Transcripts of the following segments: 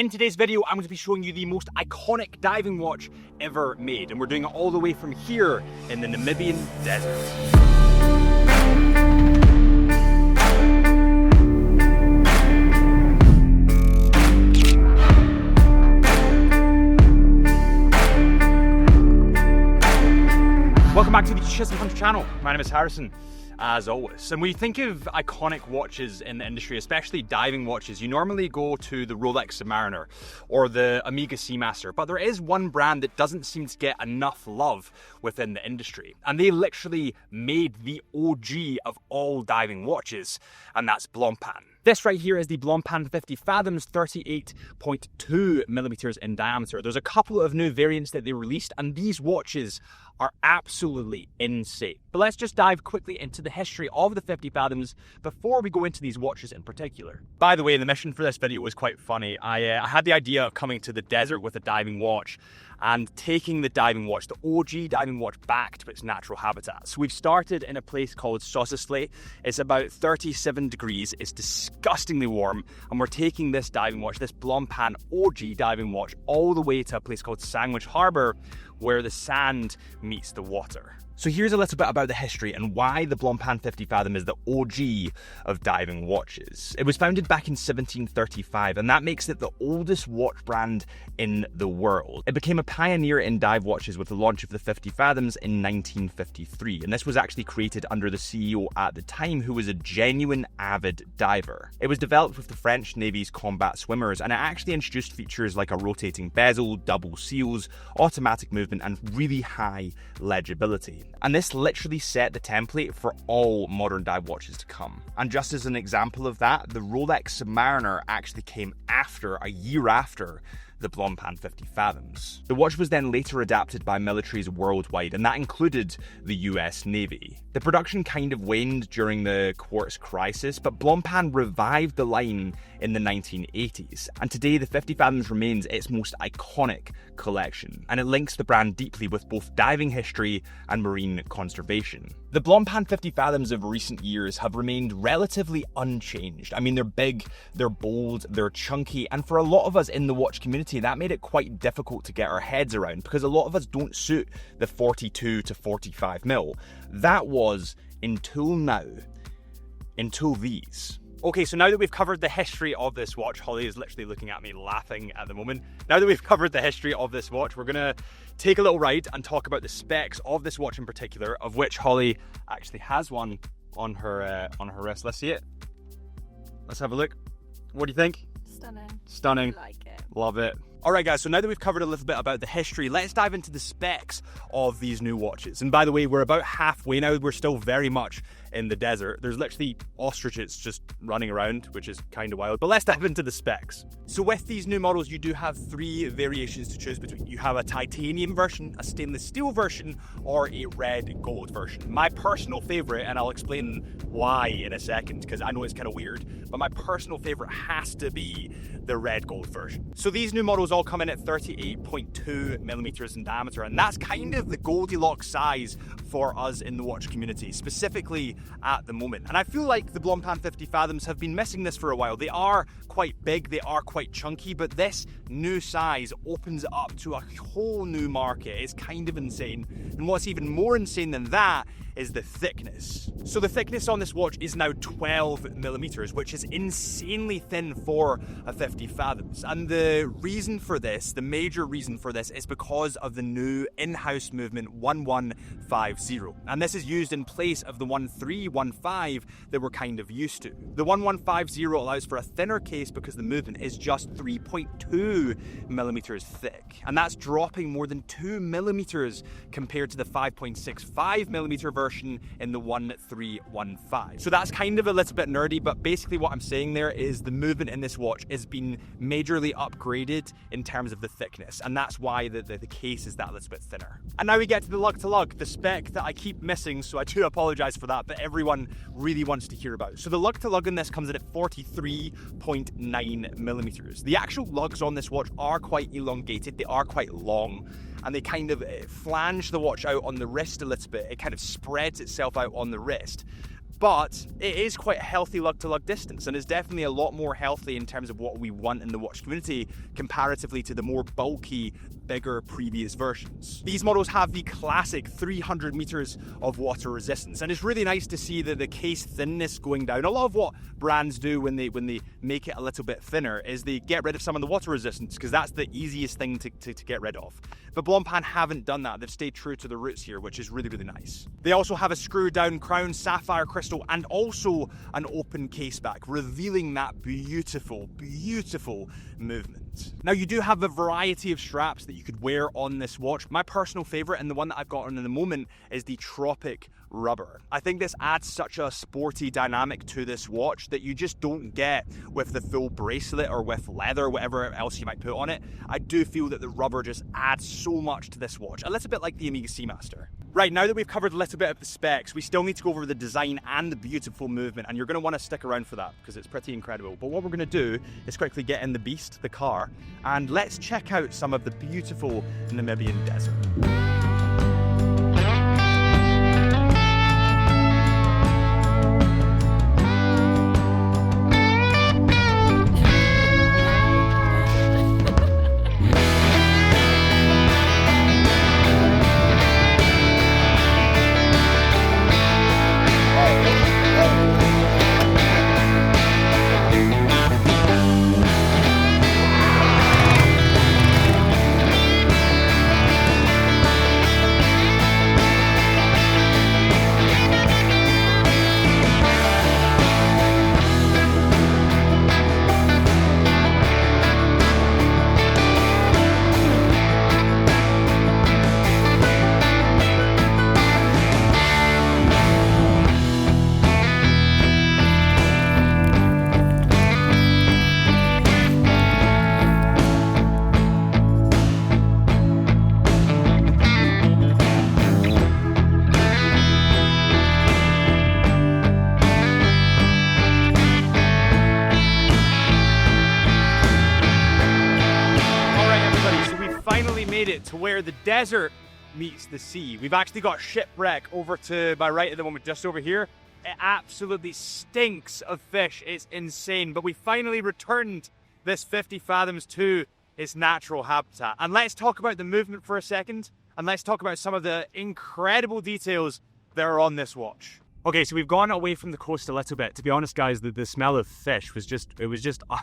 In today's video, I'm going to be showing you the most iconic diving watch ever made, and we're doing it all the way from here in the Namibian desert. Welcome back to the Chisholm Hunter channel. My name is Harrison, as always. And when you think of iconic watches in the industry, especially diving watches, you normally go to the Rolex Submariner or the Omega Seamaster. But there is one brand that doesn't seem to get enough love within the industry. And they literally made the OG of all diving watches, and that's Blancpain. This right here is the Blancpain 50 Fathoms, 38.2 millimeters in diameter. There's a couple of new variants that they released, and these watches are absolutely insane. But let's just dive quickly into the history of the 50 Fathoms before we go into these watches in particular. By the way, the mission for this video was quite funny. I had the idea of coming to the desert with a diving watch and taking the diving watch, the OG diving watch, back to its natural habitat. So we've started in a place called Sossusvlei. It's about 37 degrees, it's disgustingly warm, and we're taking this diving watch, this Blancpain OG diving watch, all the way to a place called Sandwich Harbour, where the sand meets the water. So here's a little bit about the history and why the Blancpain 50 Fathom is the OG of diving watches. It was founded back in 1735, and that makes it the oldest watch brand in the world. It became a pioneer in dive watches with the launch of the 50 Fathoms in 1953, and this was actually created under the CEO at the time, who was a genuine avid diver. It was developed with the French Navy's combat swimmers, and it actually introduced features like a rotating bezel, double seals, automatic movement, and really high legibility. And this literally set the template for all modern dive watches to come. And just as an example of that, the Rolex Submariner actually came a year after the Blancpain 50 Fathoms. The watch was then later adapted by militaries worldwide, and that included the US Navy. The production kind of waned during the quartz crisis, but Blancpain revived the line in the 1980s, and today the 50 Fathoms remains its most iconic collection, and it links the brand deeply with both diving history and marine conservation. The Blancpain 50 Fathoms of recent years have remained relatively unchanged. I mean, they're big, they're bold, they're chunky, and for a lot of us in the watch community, that made it quite difficult to get our heads around because a lot of us don't suit the 42 to 45 mil. That was until now, until these. Okay, so now that we've covered the history of this watch, Holly is literally looking at me laughing at the moment. Now that we've covered the history of this watch, we're gonna take a little ride and talk about the specs of this watch in particular, of which Holly actually has one on her wrist. Let's see it. Let's have a look. What do you think? Stunning. Stunning. I like it. Love it. Alright guys, so now that we've covered a little bit about the history, let's dive into the specs of these new watches. And by the way, we're about halfway now, we're still very much in the desert. There's literally ostriches just running around, which is kind of wild, but let's dive into the specs. So with these new models, you do have three variations to choose between. You have a titanium version, a stainless steel version, or a red gold version. My personal favorite, and I'll explain why in a second, because I know it's kind of weird, but my personal favorite has to be the red gold version. So these new models all come in at 38.2 millimeters in diameter, and that's kind of the Goldilocks size for us in the watch community, specifically at the moment. And I feel like the Blancpain 50 Fathoms have been missing this for a while. They are quite big, they are quite chunky, but this new size opens it up to a whole new market. It's kind of insane. And what's even more insane than that is the thickness. So the thickness on this watch is now 12 millimeters, which is insanely thin for a 50 Fathoms. And the reason for this, the major reason for this, is because of the new in-house movement 1150. And this is used in place of the 1315 that we're kind of used to. The 1150 allows for a thinner case because the movement is just 3.2 millimeters thick. And that's dropping more than 2 millimeters compared to the 5.65 millimeter version in the 1315. So that's kind of a little bit nerdy, but basically what I'm saying there is the movement in this watch has been majorly upgraded in terms of the thickness, and that's why the case is that little bit thinner. And now we get to the lug to lug, the spec that I keep missing, so I do apologize for that, but everyone really wants to hear about. So the lug to lug in this comes in at 43.9 millimeters. The actual lugs on this watch are quite elongated, they are quite long, and they kind of flange the watch out on the wrist a little bit. It kind of spreads itself out on the wrist. but it is quite a healthy lug-to-lug distance, and is definitely a lot more healthy in terms of what we want in the watch community comparatively to the more bulky, bigger previous versions. These models have the classic 300 meters of water resistance, and it's really nice to see that the case thinness going down. A lot of what brands do when they make it a little bit thinner is they get rid of some of the water resistance, because that's the easiest thing to get rid of. But Blancpain haven't done that. They've stayed true to the roots here, which is really, really nice. They also have a screw down crown, sapphire crystal, and also an open case back, revealing that beautiful, beautiful movement. Now, you do have a variety of straps that you could wear on this watch. My personal favorite, and the one that I've got on in the moment, is the Tropic rubber. I think this adds such a sporty dynamic to this watch that you just don't get with the full bracelet or with leather, whatever else you might put on it. I do feel that the rubber just adds so much to this watch, a little bit like the Omega Seamaster. Right, now that we've covered a little bit of the specs, we still need to go over the design and the beautiful movement, and you're going to want to stick around for that because it's pretty incredible. But what we're going to do is quickly get in the beast, the car, and let's check out some of the beautiful Namibian desert. Made it to where the desert meets the sea. We've actually got shipwreck over to my right at the moment, just over here. It absolutely stinks of fish. It's insane. But we finally returned this 50 Fathoms to its natural habitat. And let's talk about the movement for a second, and let's talk about some of the incredible details that are on this watch. Okay, so we've gone away from the coast a little bit. To be honest, guys, the smell of fish was just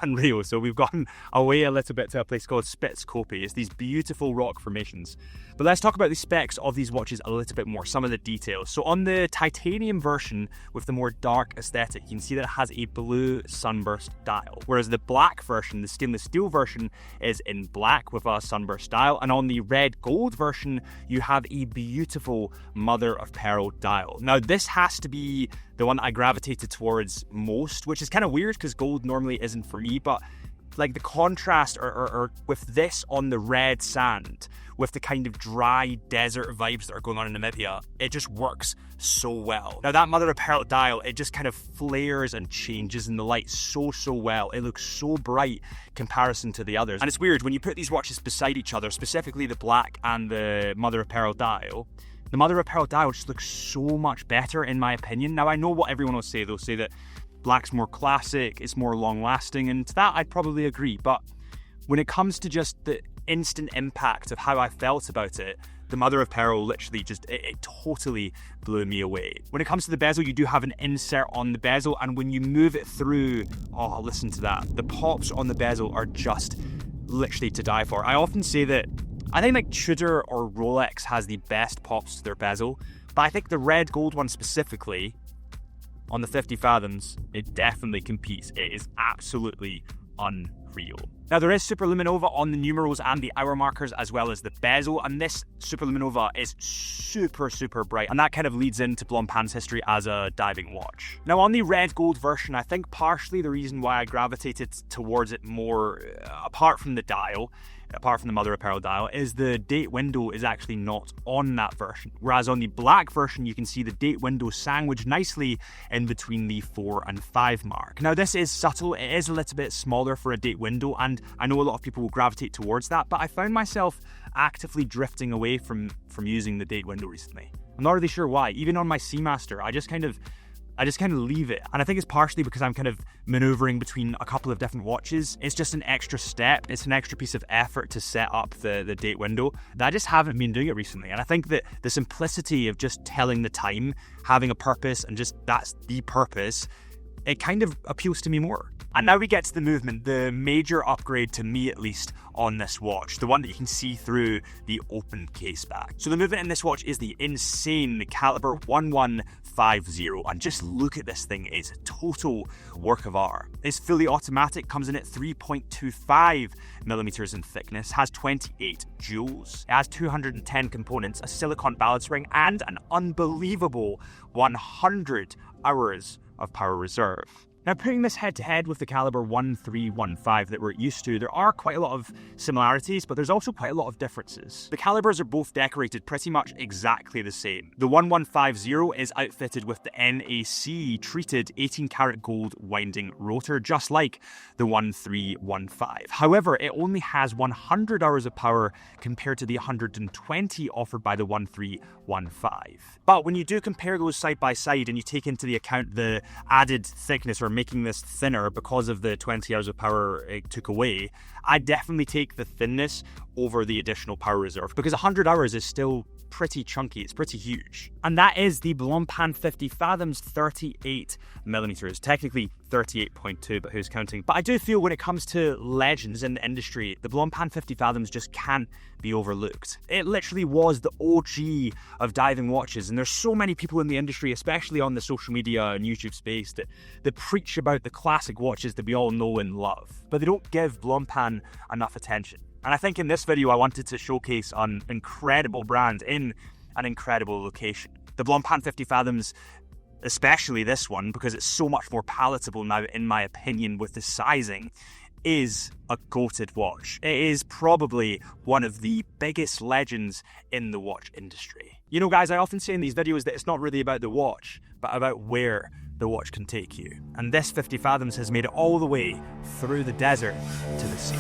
unreal. So we've gone away a little bit to a place called Spitzkopje. It's these beautiful rock formations. But let's talk about the specs of these watches a little bit more, some of the details. So on the titanium version with the more dark aesthetic, you can see that it has a blue sunburst dial. Whereas the black version, the stainless steel version, is in black with a sunburst dial. And on the red gold version, you have a beautiful mother of pearl dial. Now, this has to be the one I gravitated towards most, which is kind of weird because gold normally isn't for me, but like the contrast or with this on the red sand, with the kind of dry desert vibes that are going on in Namibia, it just works so well. Now that mother of pearl dial, it just kind of flares and changes in the light so well. It looks so bright comparison to the others. And it's weird, when you put these watches beside each other, specifically the black and the mother of pearl dial, the mother of pearl dial just looks so much better in my opinion. Now I know what everyone will say. They'll say that black's more classic, it's more long lasting, and to that I'd probably agree. But when it comes to just the instant impact of how I felt about it, the mother of pearl literally just, it totally blew me away. When it comes to the bezel, you do have an insert on the bezel, and when you move it through, oh, listen to that. The pops on the bezel are just literally to die for. I often say that I think like Tudor or Rolex has the best pops to their bezel, but I think the red gold one specifically on the 50 Fathoms, it definitely competes. It is absolutely unreal. Now there is superluminova on the numerals and the hour markers as well as the bezel, and this superluminova is super bright, and that kind of leads into Blancpain's history as a diving watch. Now on the red gold version, I think partially the reason why I gravitated towards it more, apart from the dial, apart from the mother of pearl dial, is the date window is actually not on that version. Whereas on the black version, you can see the date window sandwiched nicely in between the 4 and 5 mark. Now this is subtle, it is a little bit smaller for a date window, and I know a lot of people will gravitate towards that, but I found myself actively drifting away from using the date window recently. I'm not really sure why. Even on my Seamaster, I just kind of leave it. And I think it's partially because I'm kind of maneuvering between a couple of different watches. It's just an extra step. It's an extra piece of effort to set up the date window that I just haven't been doing it recently. And I think that the simplicity of just telling the time, having a purpose, and just that's the purpose, it kind of appeals to me more. And now we get to the movement, the major upgrade to me at least on this watch, the one that you can see through the open case back. So the movement in this watch is the insane caliber 1150, and just look at this thing, it's a total work of art. It's fully automatic, comes in at 3.25 millimeters in thickness, has 28 jewels, it has 210 components, a silicone balance ring, and an unbelievable 100 hours of power reserve. Now, putting this head to head with the caliber 1315 that we're used to, there are quite a lot of similarities, but there's also quite a lot of differences. The calibers are both decorated pretty much exactly the same. The 1150 is outfitted with the NAC treated 18 karat gold winding rotor, just like the 1315. However, it only has 100 hours of power compared to the 120 offered by the 1315. But when you do compare those side by side and you take into the account the added thickness or making this thinner because of the 20 hours of power it took away, I definitely take the thinness over the additional power reserve, because 100 hours is still pretty chunky, it's pretty huge. And that is the Blancpain 50 Fathoms 38mm, technically 38.2, but who's counting? But I do feel when it comes to legends in the industry, the Blancpain 50 Fathoms just can't be overlooked. It literally was the OG of diving watches, and there's so many people in the industry, especially on the social media and YouTube space, that preach about the classic watches that we all know and love, but they don't give Blancpain enough attention. And I think in this video I wanted to showcase an incredible brand in an incredible location. The Blancpain 50 Fathoms, especially this one, because it's so much more palatable now in my opinion with the sizing, is a goated watch. It is probably one of the biggest legends in the watch industry. You know guys, I often say in these videos that it's not really about the watch, but about where the watch can take you. And this 50 Fathoms has made it all the way through the desert to the sea.